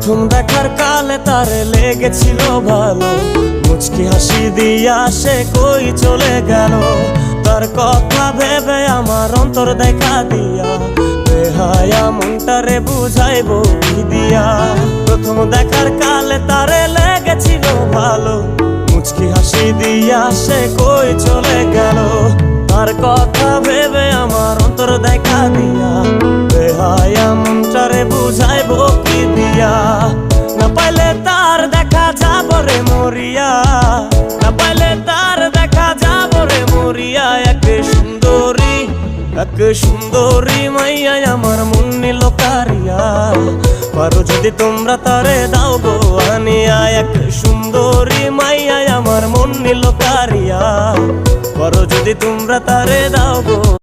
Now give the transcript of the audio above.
প্রথম দেখার কালে তারে লেগেছিল ভালো, মুচকি হাসি দিয়া সে কই চলে গেল। তার কথা ভেবে আমার অন্তর দেখা দিয়া বেহায়া মনটারে বুঝাইবো কি দিয়া। প্রথম দেখার কালে তারে লেগেছিল ভালো, মুচকি হাসি দিয়া সে কই চলে গেল। তার কথা ভেবে আমার অন্তর দেখা দিয়া বেহায়া মনটারে বুঝাইবো কি দিয়া। না পাইলে তার দেখা যাব রে মরিয়া, না পাইলে তার দেখা যাব রে মরিয়া। এক সুন্দরী মাইয়া আমার মন নিল কারিয়া, পারো যদি তোমরা তারে দাও গো আনিয়া। এক সুন্দরী মাইয়া আমার মন নিল কারিয়া, পারো যদি তোমরা তারে দাও গো